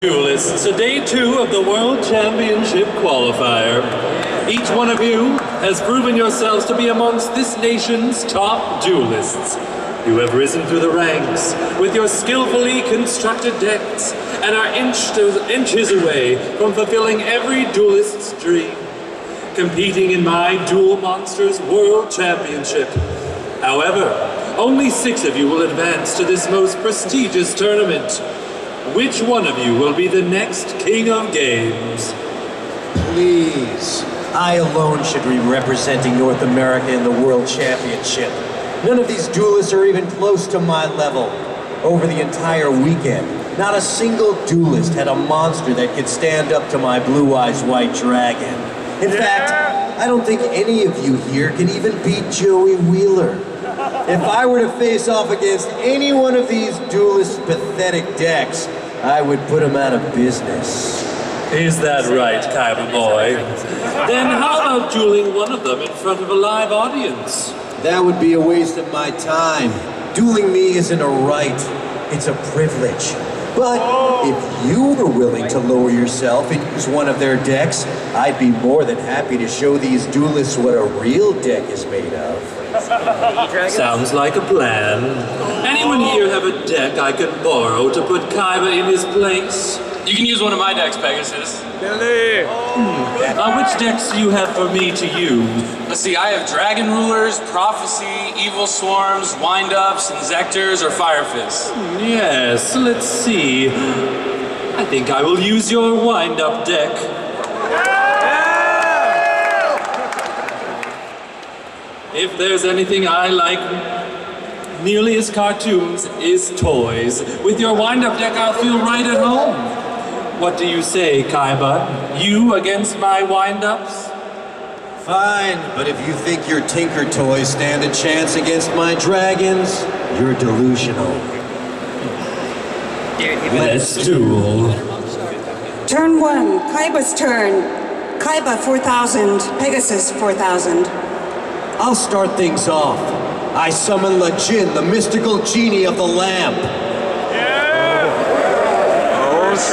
Duelists to day 2 of the World Championship qualifier. Each one of you has proven yourselves to be amongst this nation's top duelists. You have risen through the ranks with your skillfully constructed decks and are inches away from fulfilling every duelist's dream, competing in my Duel Monsters World Championship. However, only 6 of you will advance to this most prestigious tournament. Which one of you will be the next King of Games? Please. I alone should be representing North America in the World Championship. None of these duelists are even close to my level. Over the entire weekend, not a single duelist had a monster that could stand up to my Blue Eyes White Dragon. In fact, I don't think any of you here can even beat Joey Wheeler. If I were to face off against any one of these duelists' pathetic decks, I would put them out of business. Is that right, Kaiba boy? Then how about dueling one of them in front of a live audience? That would be a waste of my time. Dueling me isn't a right, it's a privilege. But if you were willing to lower yourself and use one of their decks, I'd be more than happy to show these duelists what a real deck is made of. Sounds like a plan. Anyone here have a deck I can borrow to put Kaiba in his place? You can use one of my decks, Pegasus. Which decks do you have for me to use? Let's see, I have Dragon Rulers, Prophecy, Evil Swarms, Wind-Ups, Inzectors, or Fire Fists. Yes, let's see. I think I will use your wind-up deck. If there's anything I like nearly as cartoons, is toys. With your wind-up deck, I'll feel right at home. What do you say, Kaiba? You against my wind-ups? Fine, but if you think your Tinker toys stand a chance against my dragons, you're delusional. Let's duel. Turn 1, Kaiba's turn. Kaiba 4,000, Pegasus 4,000. I'll start things off. I summon Jin, the mystical genie of the lamp.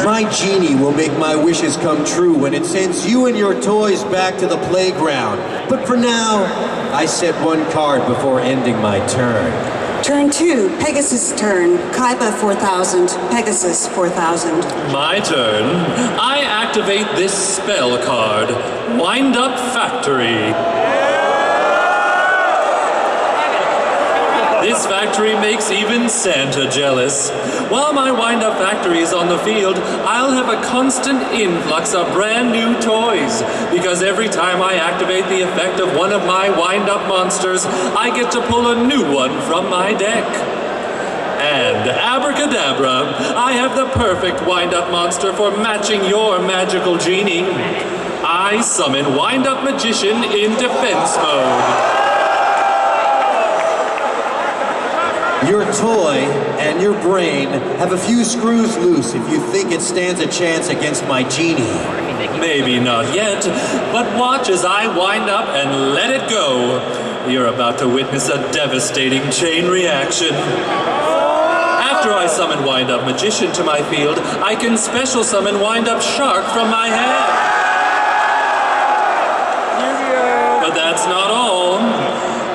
My genie will make my wishes come true when it sends you and your toys back to the playground. But for now, I set one card before ending my turn. Turn 2, Pegasus' turn. Kaiba 4,000, Pegasus 4,000. My turn. I activate this spell card, Wind Up Factory. This factory makes even Santa jealous. While my wind-up factory is on the field, I'll have a constant influx of brand new toys, because every time I activate the effect of one of my wind-up monsters, I get to pull a new one from my deck. And abracadabra, I have the perfect wind-up monster for matching your magical genie. I summon Wind-Up Magician in defense mode. Your toy and your brain have a few screws loose if you think it stands a chance against my genie. Maybe not yet, but watch as I wind up and let it go. You're about to witness a devastating chain reaction. After I summon Wind-Up Magician to my field, I can special summon Wind-Up Shark from my hand. But that's not all.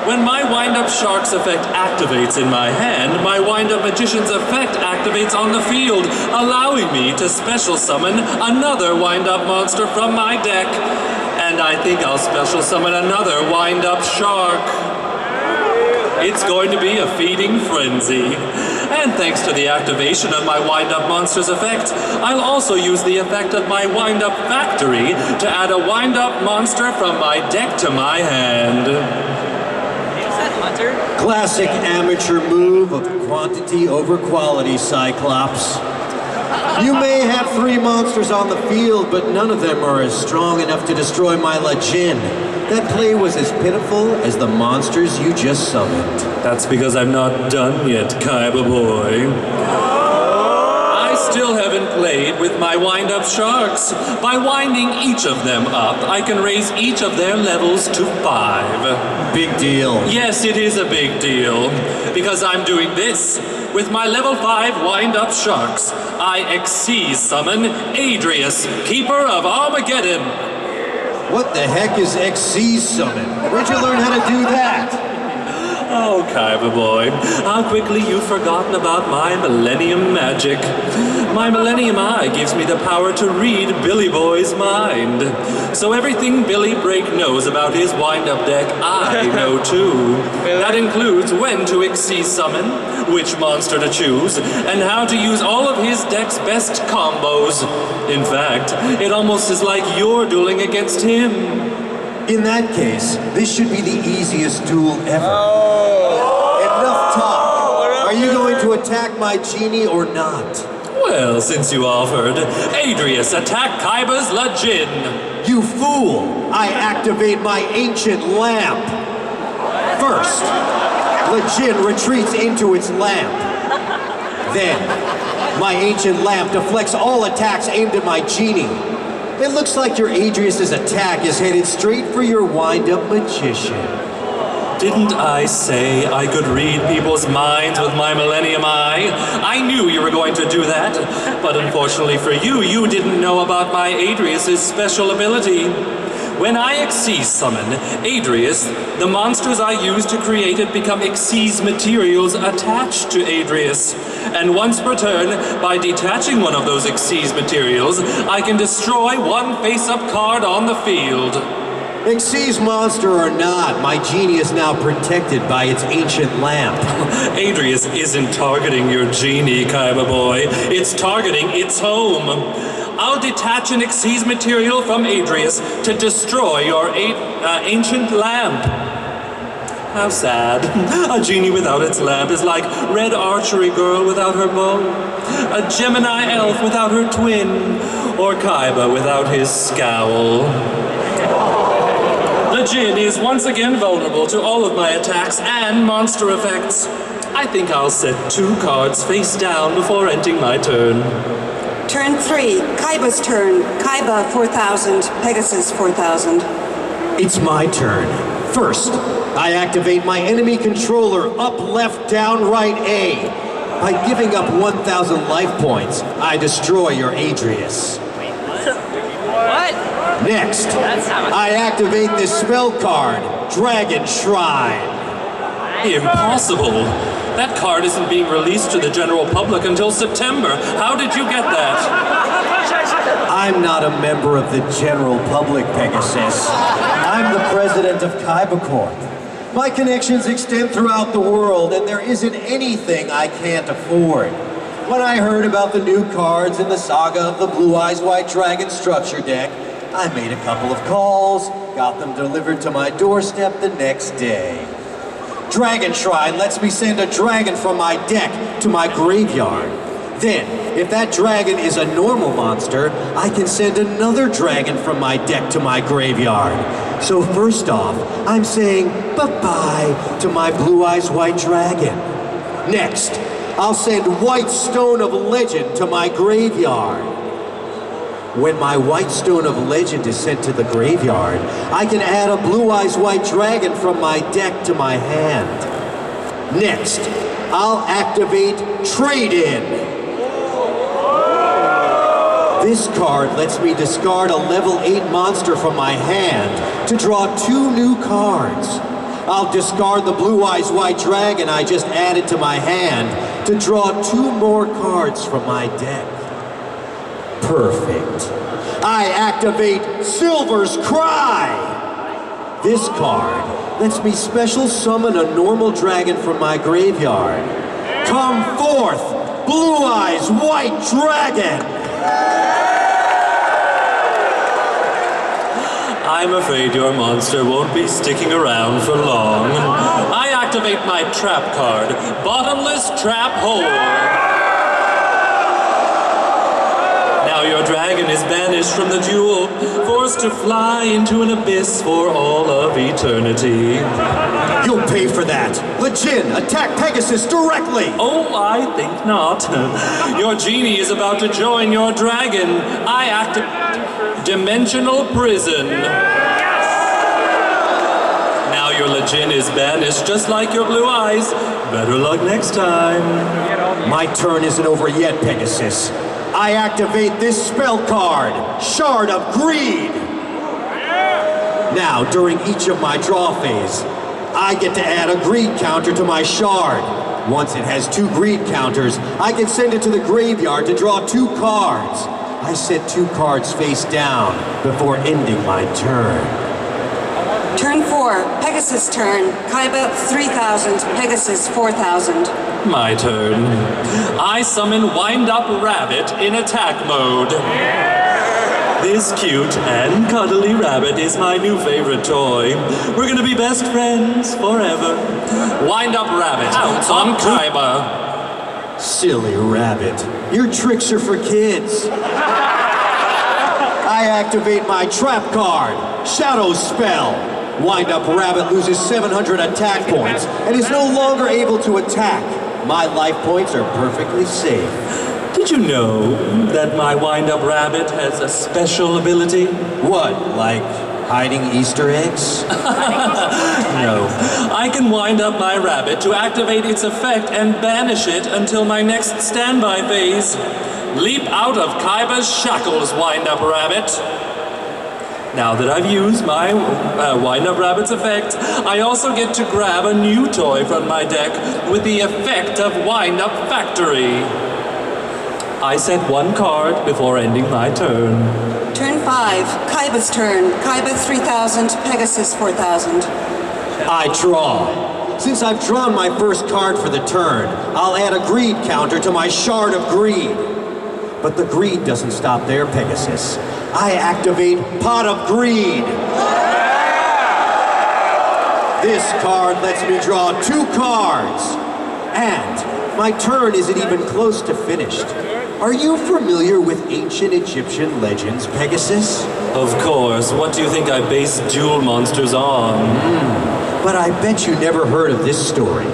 When my Wind-Up Shark's effect activates in my hand, my Wind-Up Magician's effect activates on the field, allowing me to special summon another Wind-Up monster from my deck. And I think I'll special summon another Wind-Up Shark. It's going to be a feeding frenzy. And thanks to the activation of my Wind-Up monster's effect, I'll also use the effect of my Wind-Up Factory to add a Wind-Up monster from my deck to my hand. Classic amateur move of quantity over quality, Cyclops. You may have 3 monsters on the field, but none of them are as strong enough to destroy my Jin. That play was as pitiful as the monsters you just summoned. That's because I'm not done yet, Kaiba boy. I still haven't played with my wind-up sharks. By winding each of them up, I can raise each of their levels to 5. Big deal. Yes, it is a big deal. Because I'm doing this. with my level 5 wind-up sharks, I Xyz summon Adrius, Keeper of Armageddon. What the heck is Xyz summon? Where'd you learn how to do that? Oh, Kaiba boy, how quickly you've forgotten about my Millennium magic. My Millennium Eye gives me the power to read Billy Boy's mind. So everything Billy Break knows about his wind-up deck, I know too. That includes when to Xyz summon, which monster to choose, and how to use all of his deck's best combos. In fact, it almost is like you're dueling against him. In that case, this should be the easiest duel ever. Enough talk. Are you going to attack my genie or not? Well, since you offered, Adrius, attack Kaiba's Lajin. You fool! I activate my ancient lamp. First, Lajin retreats into its lamp. Then, my ancient lamp deflects all attacks aimed at my genie. It looks like your Adrius's attack is headed straight for your wind-up magician. Didn't I say I could read people's minds with my Millennium Eye? I knew you were going to do that. But unfortunately for you, you didn't know about my Adrius's special ability. When I Xyz summon Adrius, the monsters I use to create it become Xyz materials attached to Adrius. And once per turn, by detaching one of those Xyz materials, I can destroy one face-up card on the field. Xyz monster or not, my genie is now protected by its ancient lamp. Adrius isn't targeting your genie, Kaiba boy. It's targeting its home. I'll detach an Xyz material from Adrius to destroy your ancient lamp. How sad. A genie without its lamp is like Red Archery Girl without her bow, a Gemini elf without her twin, or Kaiba without his scowl. The Jin is once again vulnerable to all of my attacks and monster effects. I think I'll set 2 cards face down before ending my turn. Turn 3, Kaiba's turn. Kaiba 4,000, Pegasus 4,000. It's my turn. First, I activate my enemy controller up, left, down, right, A. By giving up 1,000 life points, I destroy your Adrius. What? Next, I activate this spell card, Dragon Shrine. Impossible. That card isn't being released to the general public until September. How did you get that? I'm not a member of the general public, Pegasus. I'm the president of Kaiba Corp. My connections extend throughout the world, and there isn't anything I can't afford. When I heard about the new cards in the saga of the Blue Eyes White Dragon structure deck, I made a couple of calls, got them delivered to my doorstep the next day. Dragon Shrine lets me send a dragon from my deck to my graveyard. Then, if that dragon is a normal monster, I can send another dragon from my deck to my graveyard. So first off, I'm saying bye-bye to my Blue Eyes White Dragon. Next, I'll send White Stone of Legend to my graveyard. When my White Stone of Legend is sent to the graveyard, I can add a Blue Eyes White Dragon from my deck to my hand. Next, I'll activate Trade-In. This card lets me discard a level 8 monster from my hand to draw 2 new cards. I'll discard the Blue Eyes White Dragon I just added to my hand to draw 2 more cards from my deck. Perfect. I activate Silver's Cry. This card lets me special summon a normal dragon from my graveyard. Come forth, Blue Eyes White Dragon! I'm afraid your monster won't be sticking around for long. I activate my trap card, Bottomless Trap Hole. Now your dragon is banished from the duel, forced to fly into an abyss for all of eternity. You'll pay for that. Lejin, attack Pegasus directly! Oh, I think not. Your genie is about to join your dragon. I activate Dimensional Prison. Now your Legend is banished, just like your blue eyes. Better luck next time. My turn isn't over yet, Pegasus. I activate this spell card, Shard of Greed. Now, during each of my draw phase, I get to add a greed counter to my shard. Once it has 2 greed counters, I can send it to the graveyard to draw 2 cards. I set 2 cards face down before ending my turn. Turn 4, Pegasus turn. Kaiba 3,000, Pegasus 4,000. My turn. I summon Wind Up Rabbit in attack mode. This cute and cuddly rabbit is my new favorite toy. We're gonna be best friends forever. Wind Up Rabbit out on Kaiba. Silly rabbit, your tricks are for kids. I activate my trap card, Shadow Spell. Wind Up Rabbit loses 700 attack points and is no longer able to attack. My life points are perfectly safe. Did you know that my Wind Up Rabbit has a special ability? What, like hiding Easter eggs? No. I can wind up my rabbit to activate its effect and banish it until my next standby phase. Leap out of Kaiba's shackles, Wind Up Rabbit. Now that I've used my Wind Up Rabbit's effect, I also get to grab a new toy from my deck with the effect of Wind Up Factory. I set 1 card before ending my turn. Turn 5, Kaiba's turn. Kaiba 3,000, Pegasus 4,000. I draw. Since I've drawn my first card for the turn, I'll add a greed counter to my Shard of Greed. But the greed doesn't stop there, Pegasus. I activate Pot of Greed. This card lets me draw 2 cards. And my turn isn't even close to finished. Are you familiar with ancient Egyptian legends, Pegasus? Of course. What do you think I base duel monsters on? But I bet you never heard of this story.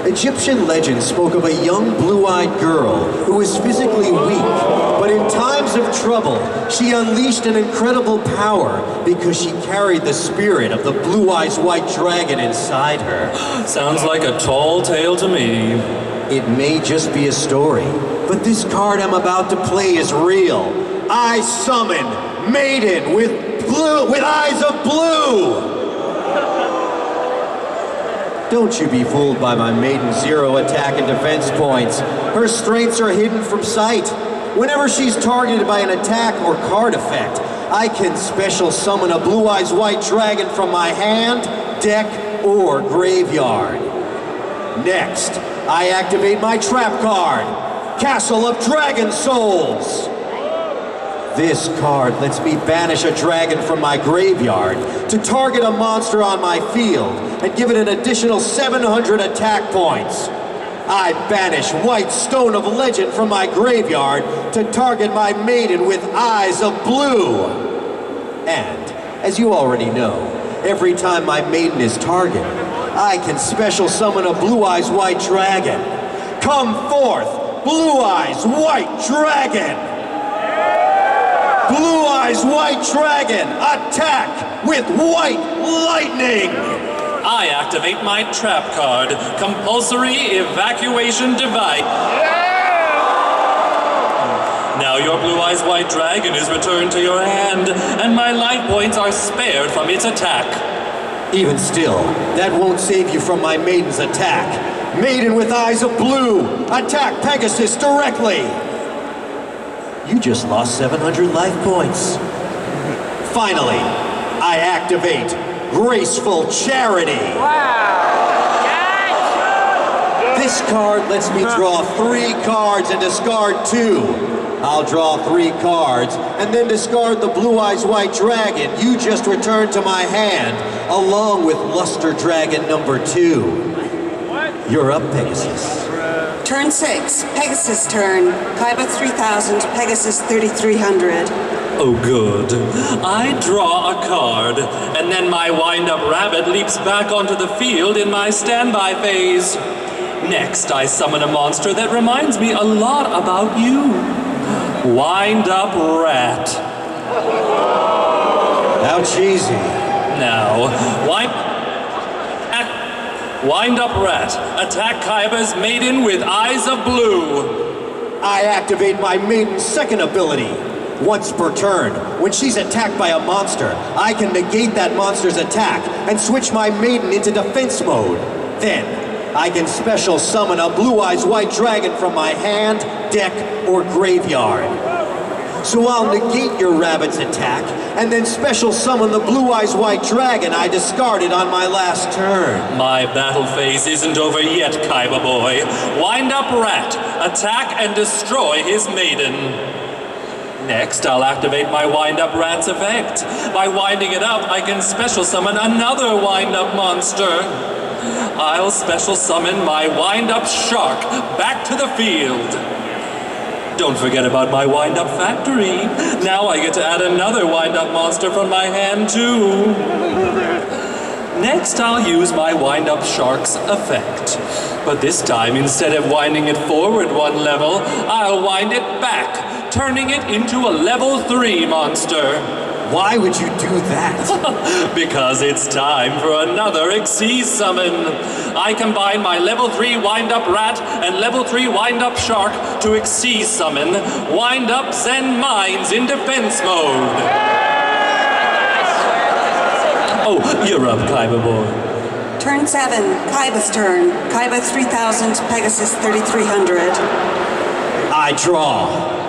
Egyptian legends spoke of a young blue-eyed girl who was physically weak, but in times of trouble, she unleashed an incredible power because she carried the spirit of the Blue Eyes White Dragon inside her. Sounds like a tall tale to me. It may just be a story, but this card I'm about to play is real. I summon Maiden with eyes of blue! Don't you be fooled by my Maiden's 0 attack and defense points. Her strengths are hidden from sight. Whenever she's targeted by an attack or card effect, I can special summon a Blue Eyes White Dragon from my hand, deck, or graveyard. Next, I activate my trap card, Castle of Dragon Souls. This card lets me banish a dragon from my graveyard to target a monster on my field and give it an additional 700 attack points. I banish White Stone of Legend from my graveyard to target my Maiden with eyes of blue. And, as you already know, every time my Maiden is targeted, I can special summon a Blue Eyes White Dragon. Come forth, Blue Eyes White Dragon! Blue Eyes White Dragon, attack with White Lightning! I activate my trap card, Compulsory Evacuation Device. Now your Blue Eyes White Dragon is returned to your hand, and my life points are spared from its attack. Even still, that won't save you from my Maiden's attack. Maiden with eyes of blue, attack Pegasus directly! You just lost 700 life points. Finally, I activate Graceful Charity. Wow! This card lets me draw 3 cards and discard 2. I'll draw 3 cards and then discard the Blue Eyes White Dragon you just returned to my hand, along with Luster Dragon number 2. You're up, Pegasus. Turn 6, Pegasus turn. Kaiba 3,000, Pegasus 3,300. Oh good. I draw a card, and then my wind-up rabbit leaps back onto the field in my standby phase. Next, I summon a monster that reminds me a lot about you. Wind-up rat. How cheesy. Now, Wind up rat, attack Kaiba's maiden with eyes of blue. I activate my maiden's second ability. Once per turn, when she's attacked by a monster, I can negate that monster's attack and switch my maiden into defense mode. Then, I can special summon a Blue Eyes White Dragon from my hand, deck, or graveyard. So I'll negate your rabbit's attack, and then special summon the Blue Eyes White Dragon I discarded on my last turn. My battle phase isn't over yet, Kaiba boy. Wind up rat, attack and destroy his maiden. Next, I'll activate my wind-up rat's effect. By winding it up, I can special summon another wind-up monster. I'll special summon my wind-up shark back to the field. Don't forget about my wind-up factory. Now I get to add another wind-up monster from my hand, too. Next, I'll use my wind-up shark's effect. But this time, instead of winding it forward one level, I'll wind it back, turning it into a level 3 monster. Why would you do that? Because it's time for another Xyz summon. I combine my level 3 wind-up rat and level 3 wind-up shark to Xyz summon Wind-Up Zen Mines in defense mode. Oh, you're up, Kaiba boy. Turn 7, Kaiba's turn. Kaiba 3000, Pegasus 3300. I draw.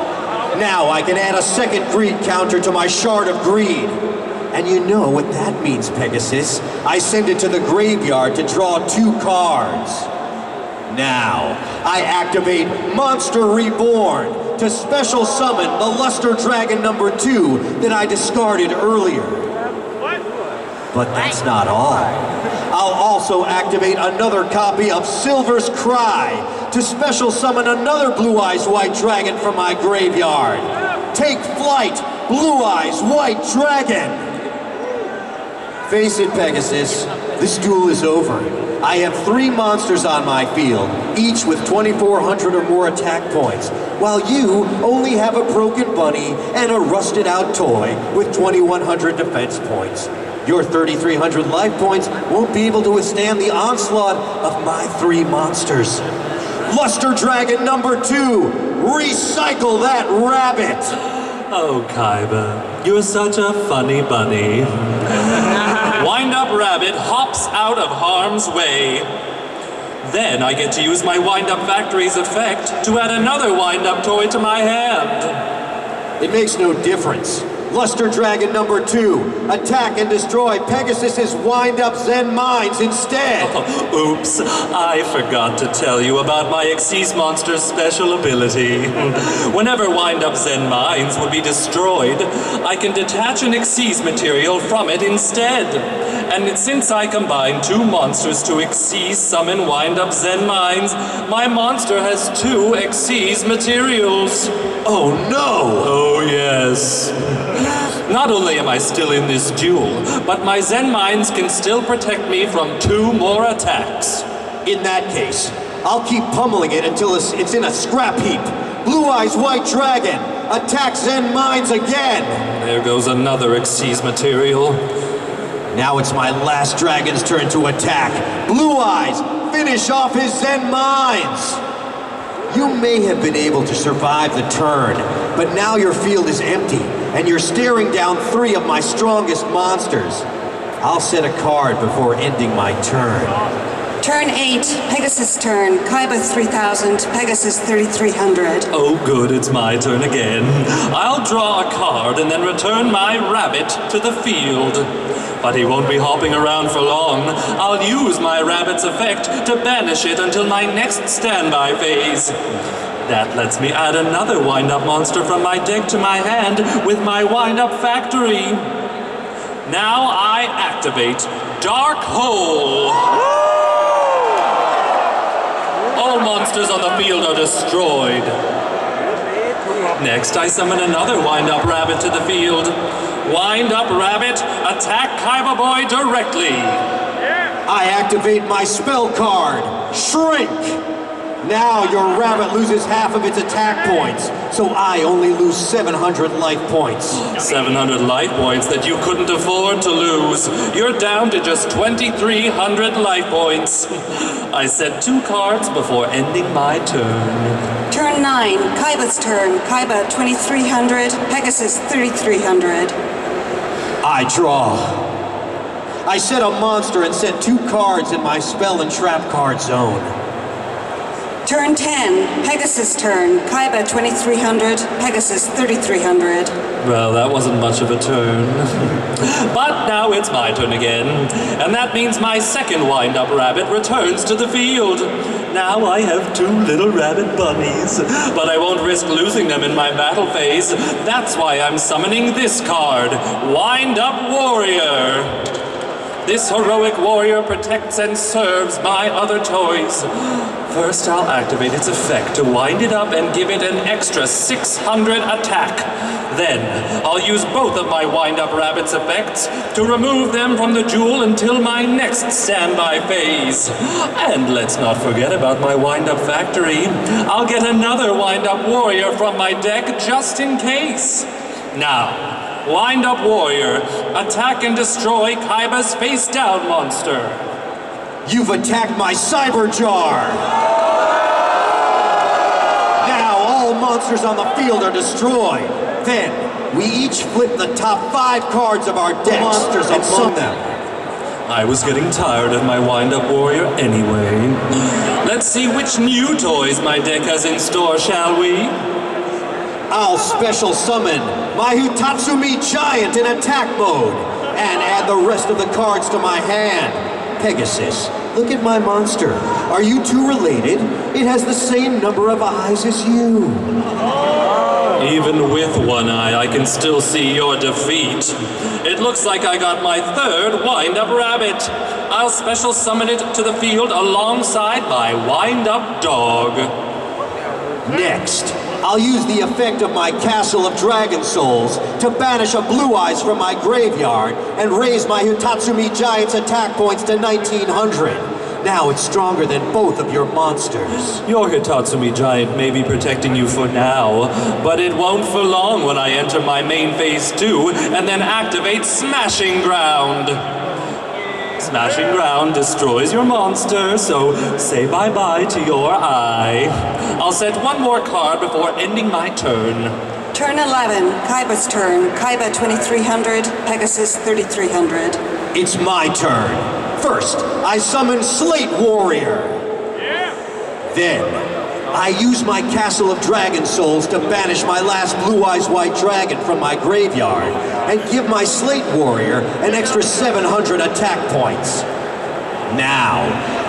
Now I can add a second greed counter to my Shard of Greed. And you know what that means, Pegasus. I send it to the graveyard to draw 2 cards. Now, I activate Monster Reborn to special summon the Luster Dragon number 2 that I discarded earlier. But that's not all. I'll also activate another copy of Silver's Cry to special summon another Blue Eyes White Dragon from my graveyard. Take flight, Blue Eyes White Dragon! Face it, Pegasus, this duel is over. I have 3 monsters on my field, each with 2,400 or more attack points, while you only have a broken bunny and a rusted out toy with 2,100 defense points. Your 3,300 life points won't be able to withstand the onslaught of my 3 monsters. Luster Dragon number 2, recycle that rabbit! Oh, Kaiba, you're such a funny bunny. Wind-Up Rabbit hops out of harm's way. Then I get to use my Wind-Up Factory's effect to add another Wind-Up toy to my hand. It makes no difference. Luster Dragon number 2, attack and destroy Pegasus's Wind-Up Zen Mines instead. Oh, oops, I forgot to tell you about my Xyz monster's special ability. Whenever Wind-Up Zen Mines would be destroyed, I can detach an Xyz material from it instead. And since I combine 2 monsters to Xyz summon Wind-Up Zen Mines, my monster has 2 Xyz materials. Oh no! Oh yes. Not only am I still in this duel, but my Zen Mines can still protect me from 2 more attacks. In that case, I'll keep pummeling it until it's in a scrap heap. Blue Eyes White Dragon, attack Zen Mines again! There goes another Xyz material. Now it's my last dragon's turn to attack. Blue Eyes, finish off his Zen Mines! You may have been able to survive the turn, but now your field is empty, and you're staring down 3 of my strongest monsters. I'll set a card before ending my turn. Turn 8, Pegasus turn. Kaiba 3000, Pegasus 3300. Oh good, it's my turn again. I'll draw a card and then return my rabbit to the field. But he won't be hopping around for long. I'll use my rabbit's effect to banish it until my next standby phase. That lets me add another wind-up monster from my deck to my hand with my wind-up factory. Now I activate Dark Hole. All monsters on the field are destroyed. Next, I summon another wind-up rabbit to the field. Wind-up rabbit, attack Kaiba boy directly. I activate my spell card, Shrink. Now your rabbit loses half of its attack points, so I only lose 700 life points. 700 life points that you couldn't afford to lose. You're down to just 2,300 life points. I said 2 cards before ending my turn. Turn 9, Kaiba's turn. Kaiba 2,300, Pegasus 3,300. I draw. I set a monster and set 2 cards in my spell and trap card zone. Turn 10, Pegasus turn. Kaiba 2,300, Pegasus 3,300. Well, that wasn't much of a turn. But now it's my turn again. And that means my second wind-up rabbit returns to the field. Now I have 2 little rabbit bunnies. But I won't risk losing them in my battle phase. That's why I'm summoning this card, Wind-Up Warrior. This heroic warrior protects and serves my other toys. First, I'll activate its effect to wind it up and give it an extra 600 attack. Then, I'll use both of my wind-up rabbit's effects to remove them from the duel until my next standby phase. And let's not forget about my wind-up factory. I'll get another wind-up warrior from my deck just in case. Now, Wind-Up Warrior, attack and destroy Kaiba's face-down monster. You've attacked my Cyber Jar! Now all monsters on the field are destroyed. Then, we each flip the top 5 cards of our deck. Monsters and summon them. I was getting tired of my Wind-Up Warrior anyway. Let's see which new toys my deck has in store, shall we? I'll special summon my Hitatsumi Giant in attack mode and add the rest of the cards to my hand. Pegasus, look at my monster. Are you 2 related? It has the same number of eyes as you. Even with 1 eye, I can still see your defeat. It looks like I got my 3rd Wind-Up Rabbit. I'll special summon it to the field alongside my Wind-Up Dog. Next, I'll use the effect of my Castle of Dragon Souls to banish a Blue Eyes from my graveyard and raise my Hitatsumi Giant's attack points to 1,900. Now it's stronger than both of your monsters. Your Hitatsumi Giant may be protecting you for now, but it won't for long when I enter my main phase 2 and then activate Smashing Ground. Smashing Ground destroys your monster, so say bye-bye to your eye. I'll set 1 more card before ending my turn. Turn 11, Kaiba's turn. Kaiba 2,300, Pegasus 3,300. It's my turn. First, I summon Slate Warrior. Then, I use my Castle of Dragon Souls to banish my last Blue Eyes White Dragon from my graveyard and give my Slate Warrior an extra 700 attack points. Now,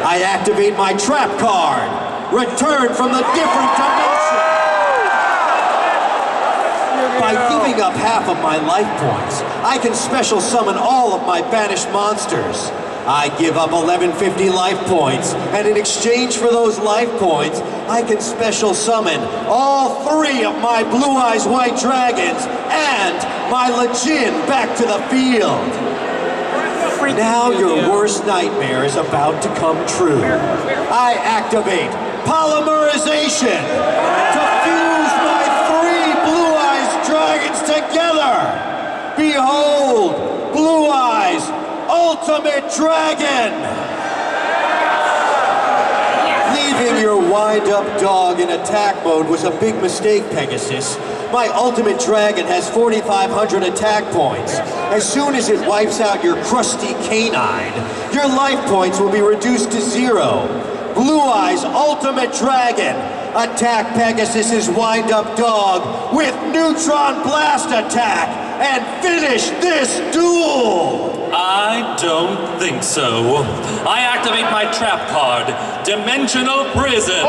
I activate my trap card, Return from the Different Dimension. By giving up half of my life points, I can special summon all of my banished monsters. I give up 1150 life points, and in exchange for those life points, I can special summon all 3 of my Blue Eyes White Dragons and my Legion back to the field. Now your worst nightmare is about to come true. I activate Polymerization to fuse my 3 Blue Eyes Dragons together. Behold, Blue Eyes Ultimate Dragon! Leaving your wind-up dog in attack mode was a big mistake, Pegasus. My Ultimate Dragon has 4,500 attack points. As soon as it wipes out your crusty canine, your life points will be reduced to 0. Blue Eyes Ultimate Dragon, attack Pegasus's wind-up dog with Neutron Blast attack and finish this duel! I don't think so. I activate my trap card, Dimensional Prison.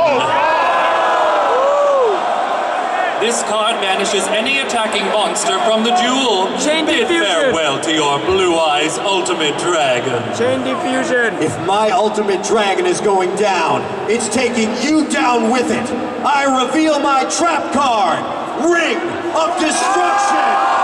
This card banishes any attacking monster from the duel. Bid farewell to your Blue Eyes Ultimate Dragon. Chain diffusion. If my Ultimate Dragon is going down, it's taking you down with it. I reveal my trap card, Ring of Destruction.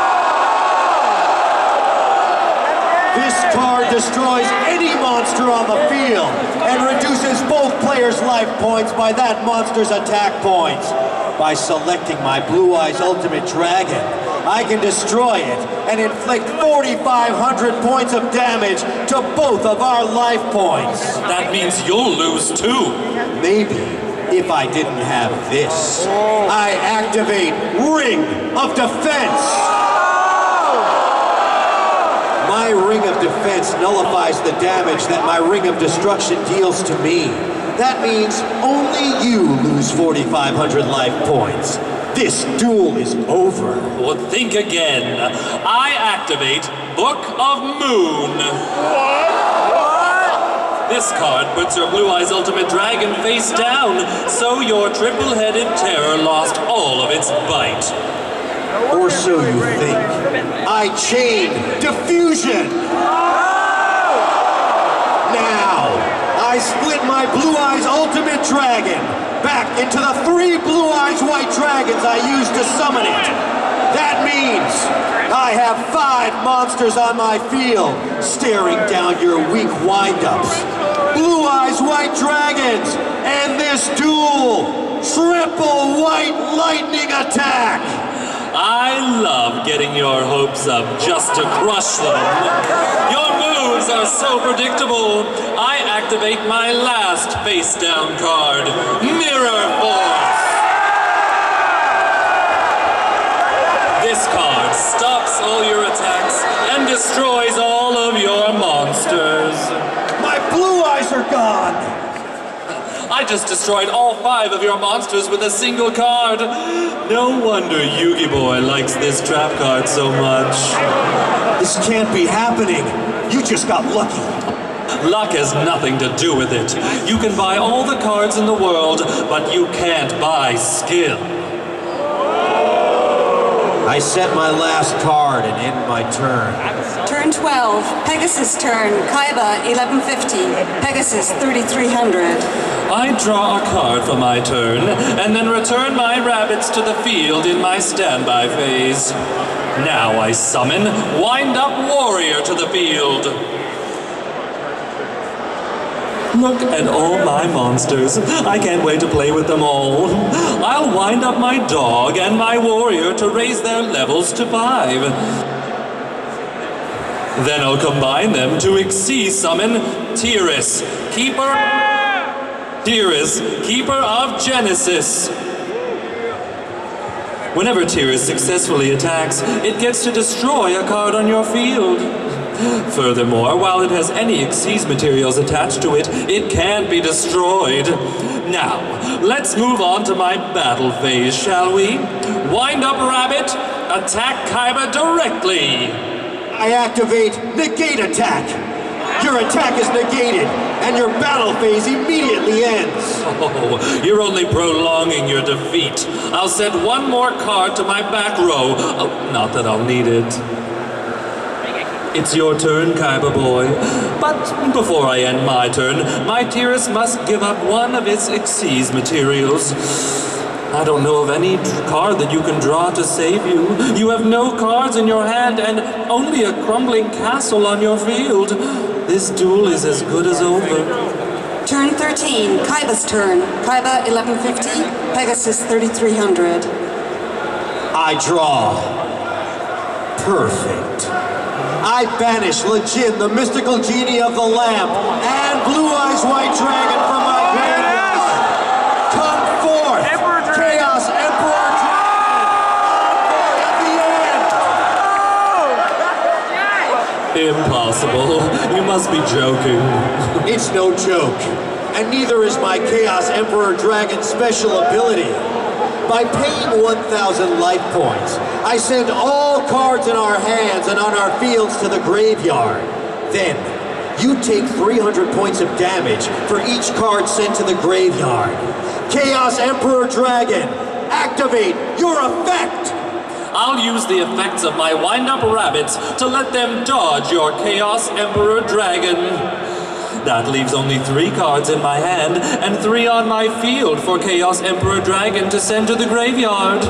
This card destroys any monster monster on the field and reduces both players' life points by that monster's attack points. By selecting my Blue Eyes Ultimate Dragon, I can destroy it and inflict 4,500 points of damage to both of our life points. That means you'll lose too. Maybe if I didn't have this. I activate Ring of Defense. My Ring of Defense nullifies the damage that my Ring of Destruction deals to me. That means only you lose 4,500 life points. This duel is over. Well, think again. I activate Book of Moon. What? This card puts your Blue Eyes Ultimate Dragon face down, so your triple-headed terror lost all of its bite. Or so you think. I chain Diffusion. Now, I split my Blue Eyes Ultimate Dragon back into the 3 Blue Eyes White Dragons I used to summon it. That means I have 5 monsters on my field staring down your weak wind-ups. Blue Eyes White Dragons and this duel. Triple White Lightning Attack. I love getting your hopes up just to crush them. Your moves are so predictable. I activate my last face-down card, Mirror Force. This card stops all your attacks and destroys all of your monsters. My blue eyes are gone. I just destroyed all 5 of your monsters with a single card. No wonder Yugi Boy likes this trap card so much. This can't be happening. You just got lucky. Luck has nothing to do with it. You can buy all the cards in the world, but you can't buy skill. I set my last card and end my turn. Turn 12, Pegasus turn, Kaiba 1150, Pegasus 3300. I draw a card for my turn, and then return my rabbits to the field in my standby phase. Now I summon Wind-Up Warrior to the field. Look at all my monsters. I can't wait to play with them all. I'll wind up my dog and my warrior to raise their levels to 5. Then I'll combine them to Xyz summon Tiras, Keeper of Genesis. Whenever Tiras successfully attacks, it gets to destroy a card on your field. Furthermore, while it has any Xyz materials attached to it, it can't be destroyed. Now, let's move on to my battle phase, shall we? Wind up Rabbit, attack Kaiba directly. I activate Negate Attack. Your attack is negated, and your battle phase immediately ends. Oh, you're only prolonging your defeat. I'll send one more card to my back row. Oh, not that I'll need it. It's your turn, Kaiba boy. But before I end my turn, my Tiras must give up one of its Xyz materials. I don't know of any card that you can draw to save you. You have no cards in your hand and only a crumbling castle on your field. This duel is as good as over. Turn 13, Kaiba's turn, Kaiba 1150, Pegasus 3300. I draw. Perfect. I banish Lejin, the mystical genie of the lamp, and Blue Eyes White Dragon from my graveyard. Come forth, Chaos Emperor Dragon! At the end! Impossible. You must be joking. It's no joke, and neither is my Chaos Emperor Dragon special ability. By paying 1,000 life points, I send all cards in our hands and on our fields to the graveyard. Then, you take 300 points of damage for each card sent to the graveyard. Chaos Emperor Dragon, activate your effect! I'll use the effects of my wind-up rabbits to let them dodge your Chaos Emperor Dragon. That leaves only 3 cards in my hand and 3 on my field for Chaos Emperor Dragon to send to the graveyard.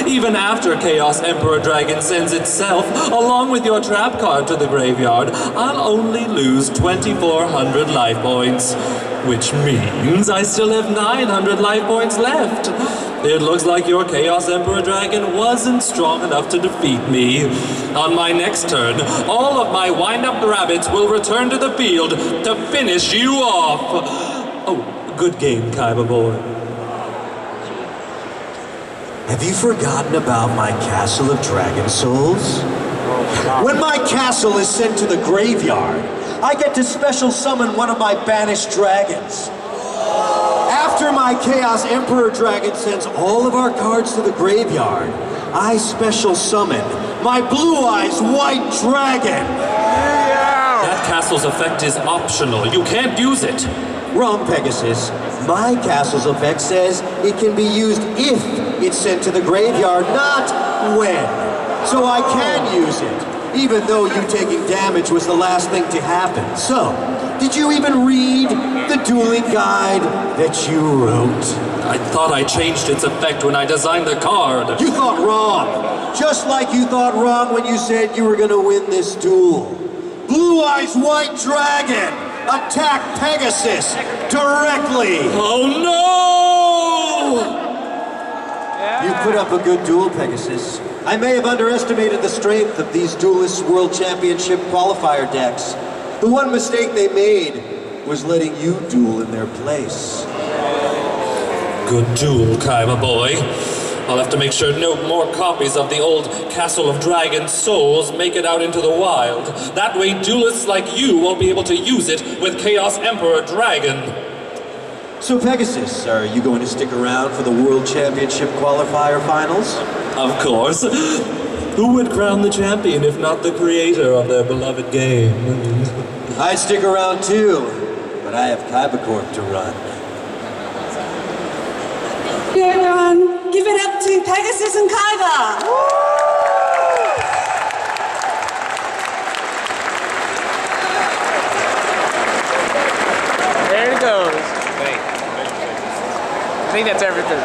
Even after Chaos Emperor Dragon sends itself, along with your trap card to the graveyard, I'll only lose 2,400 life points. Which means I still have 900 life points left. It looks like your Chaos Emperor Dragon wasn't strong enough to defeat me. On my next turn, all of my wind-up rabbits will return to the field to finish you off. Oh, good game, Kaiba boy. Have you forgotten about my Castle of Dragon Souls? When my castle is sent to the graveyard, I get to special summon one of my banished dragons. After my Chaos Emperor Dragon sends all of our cards to the graveyard, I special summon my Blue Eyes White Dragon. That castle's effect is optional. You can't use it. Wrong, Pegasus. My castle's effect says it can be used if it's sent to the graveyard, not when. So I can use it, even though you taking damage was the last thing to happen. So, did you even read the dueling guide that you wrote? I thought I changed its effect when I designed the card. You thought wrong. Just like you thought wrong when you said you were gonna win this duel. Blue Eyes White Dragon, attack Pegasus directly. Oh no! You put up a good duel, Pegasus. I may have underestimated the strength of these Duelists World Championship qualifier decks. The one mistake they made was letting you duel in their place. Good duel, Kaiba boy. I'll have to make sure no more copies of the old Castle of Dragon Souls make it out into the wild. That way duelists like you won't be able to use it with Chaos Emperor Dragon. So Pegasus, are you going to stick around for the World Championship qualifier finals? Of course. Who would crown the champion if not the creator of their beloved game? I'd stick around too, but I have Kaiba Corp to run. Hey everyone, give it up to Pegasus and Kaiba. There it goes. I think that's everything.